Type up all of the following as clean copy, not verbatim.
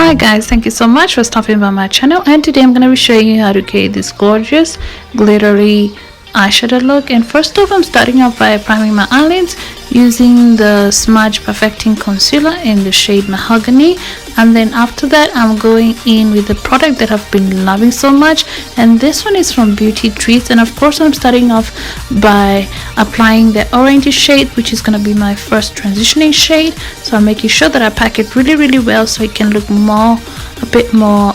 Hi guys, thank you so much for stopping by my channel, and today I'm going to be showing you how to create this gorgeous glittery eyeshadow look. And first off, I'm starting off by priming my eyelids using the Smudge Perfecting Concealer in the shade Mahoghany, and then after that I'm going in with the product that I've been loving so much, and this one is from Beauty Treats. And of course I'm starting off by applying the orangey shade, which is going to be my first transitioning shade. So I'm making sure that I pack it really well so it can look a bit more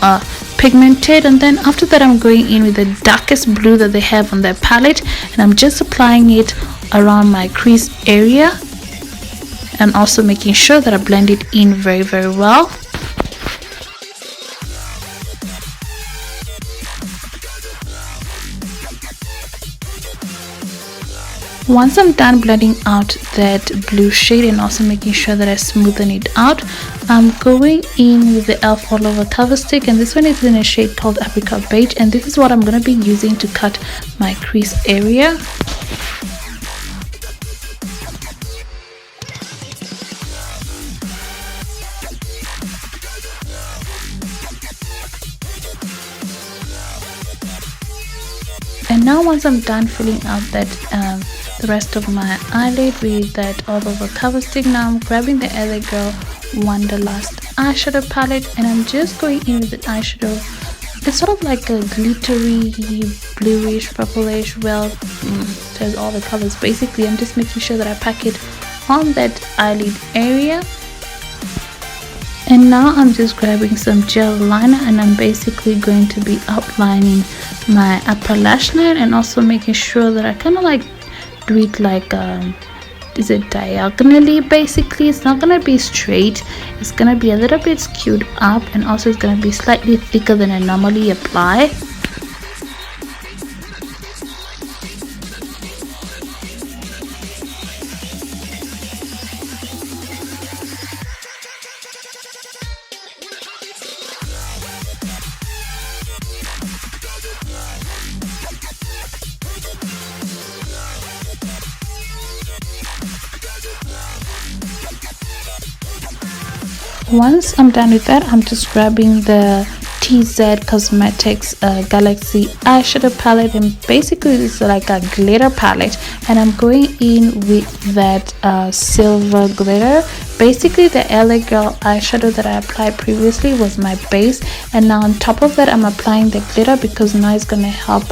pigmented. And then after that I'm going in with the darkest blue that they have on their palette, and I'm just applying it around my crease area and also making sure that I blend it in very well. Once I'm done blending out that blue shade and also making sure that I smoothen it out, I'm going in with the e.l.f. All Over Cover Stick, and this one is in a shade called Apricot Beige, and this is what I'm going to be using to cut my crease area. And now once I'm done filling out that the rest of my eyelid with that All Over Cover Stick, now I'm grabbing the L.A Girl Wanderlust Eyeshadow palette, and I'm just going in with the eyeshadow. It's sort of like a glittery bluish purplish, well, there's all the colors basically. I'm just making sure that I pack it on that eyelid area. And now I'm just grabbing some gel liner, and I'm basically going to be outlining my upper lash line and also making sure that I kind of like do it like is it diagonally. Basically it's not gonna be straight, it's gonna be a little bit skewed up, and also it's gonna be slightly thicker than I normally apply. Once I'm done with that, I'm just grabbing the Cosmetix Galaxy eyeshadow palette, and basically it's like a glitter palette, and I'm going in with that silver glitter. Basically the L.A Girl eyeshadow that I applied previously was my base, and now on top of that I'm applying the glitter because now it's gonna help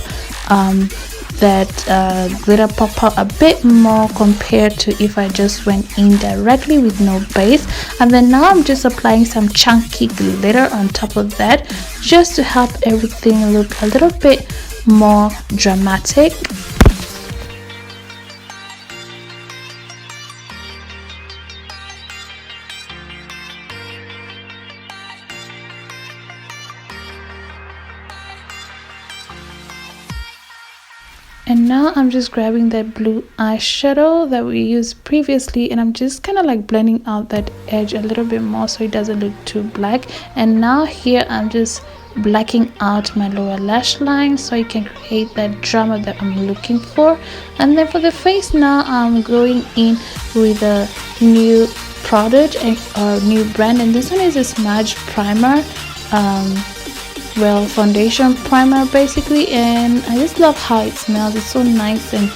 that glitter pop out a bit more compared to if I just went in directly with no base. And then now I'm just applying some chunky glitter on top of that just to help everything look a little bit more dramatic. And now I'm just grabbing that blue eyeshadow that we used previously, and I'm just kind of like blending out that edge a little bit more so it doesn't look too black. And now here I'm just blacking out my lower lash line so I can create that drama that I'm looking for. And then for the face, now I'm going in with a new product and new brand, and this one is a Smudge primer, foundation primer basically, and I just love how it smells. It's so nice and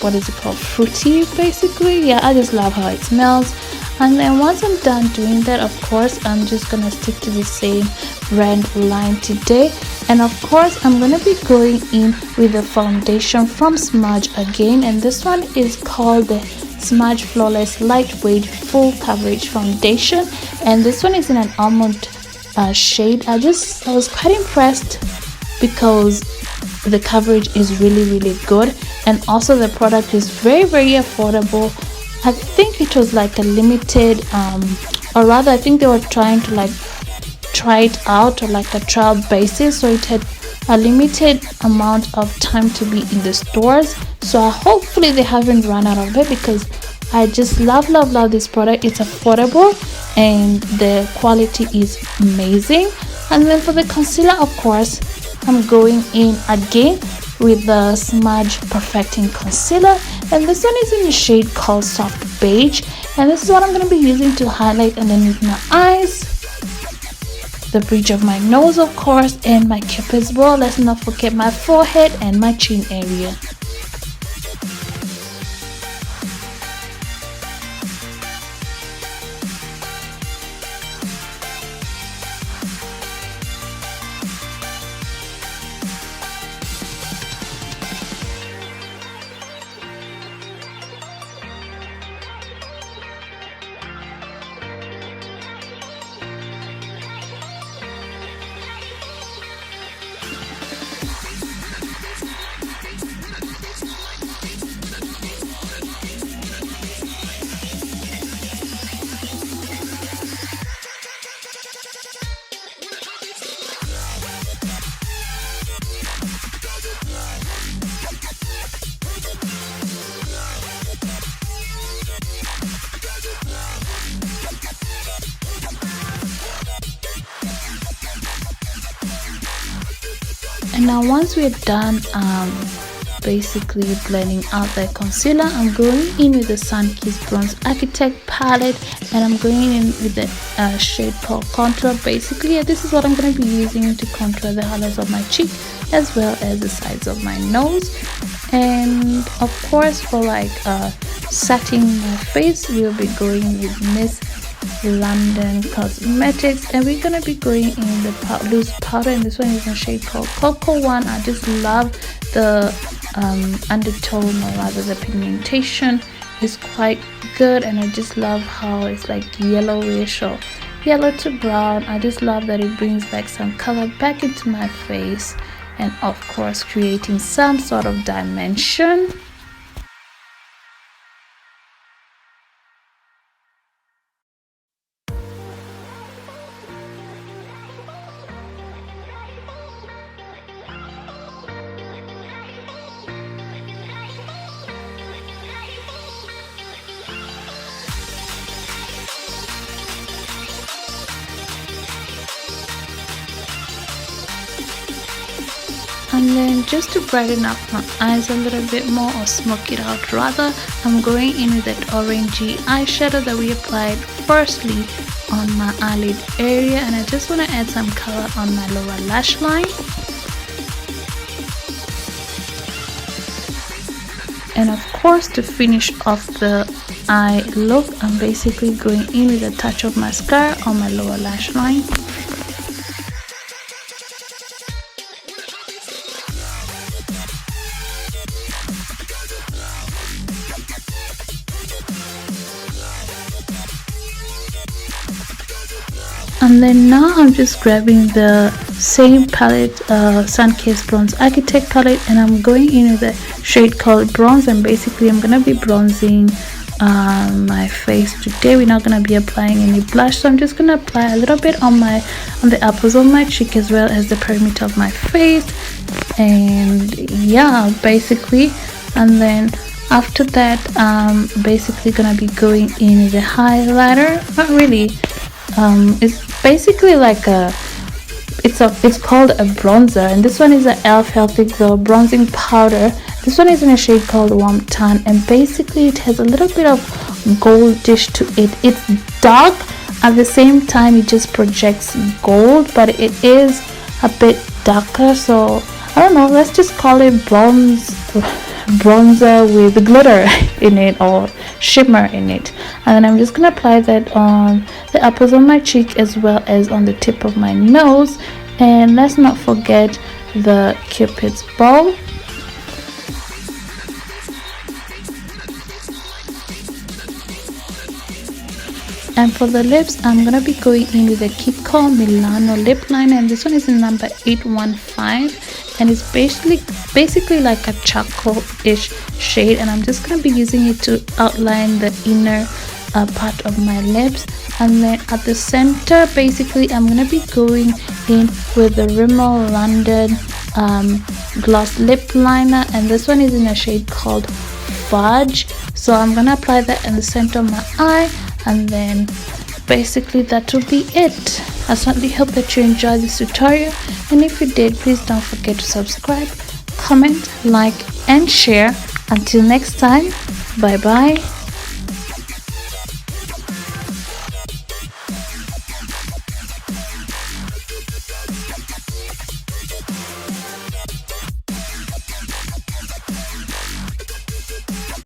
what is it called, fruity basically. Yeah, I just love how it smells. And then once I'm done doing that, of course I'm just gonna stick to the same brand line today, and of course I'm gonna be going in with the foundation from Smudge again, and this one is called the Smudge Flawless Lightweight Full Coverage Foundation, and this one is in an almond shade. I was quite impressed because the coverage is really good, and also the product is very affordable. I think it was like a limited or rather I think they were trying to like try it out or like a trial basis, so it had a limited amount of time to be in the stores. So hopefully they haven't run out of it because I just love this product. It's affordable and the quality is amazing. And then for the concealer, of course I'm going in again with the Smudge Perfecting Concealer, and this one is in the shade called Soft Beige, and this is what I'm going to be using to highlight underneath my eyes, the bridge of my nose of course, and my cupid's bow. Let's not forget my forehead and my chin area. And now once we're done basically blending out the concealer, I'm going in with the Sunkissed Bronze Architect palette, and I'm going in with the shade called Contour. Basically, this is what I'm going to be using to contour the highlights of my cheek as well as the sides of my nose. And of course, for like setting my face, we'll be going with MSLondon Cosmetix, and we're gonna be going in the loose powder, and this one is a shade called Cocoa One. I just love the undertone, or rather the pigmentation is quite good, and I just love how it's like yellowish or yellow to brown. I just love that it brings back some color back into my face, and of course creating some sort of dimension. And then just to brighten up my eyes a little bit more, or smoke it out rather, I'm going in with that orangey eyeshadow that we applied firstly on my eyelid area, and I just want to add some color on my lower lash line. And of course, to finish off the eye look, I'm basically going in with a touch of mascara on my lower lash line. And then now I'm just grabbing the same palette, Sunkissed Bronze Architect palette, and I'm going in with a shade called Bronze, and basically I'm gonna be bronzing my face today. We're not gonna be applying any blush, so I'm just gonna apply a little bit on the apples of my cheek as well as the perimeter of my face, and yeah, basically. And then after that, basically gonna be going in with a highlighter. Not really. It's basically like it's called a bronzer, and this one is an L Healthy Glow bronzing powder. This one is in a shade called Warm Tan, and basically it has a little bit of goldish to it. It's dark, at the same time it just projects gold, but it is a bit darker, so I don't know, let's just call it bronzer with glitter in it, or shimmer in it. And then I'm just gonna apply that on the apples of my cheek as well as on the tip of my nose, and let's not forget the Cupid's bow. And for the lips, I'm gonna be going in with the Kiko Milano lip liner, and this one is in number 815, and it's basically like a charcoal-ish shade, and I'm just gonna be using it to outline the inner part of my lips. And then at the center, basically I'm gonna be going in with the Rimmel London gloss lip liner, and this one is in a shade called Fudge. So I'm gonna apply that in the center of my eye, and then basically that will be it. I certainly hope that you enjoyed this tutorial, and if you did, please don't forget to subscribe, comment, like and share. Until next time, bye bye.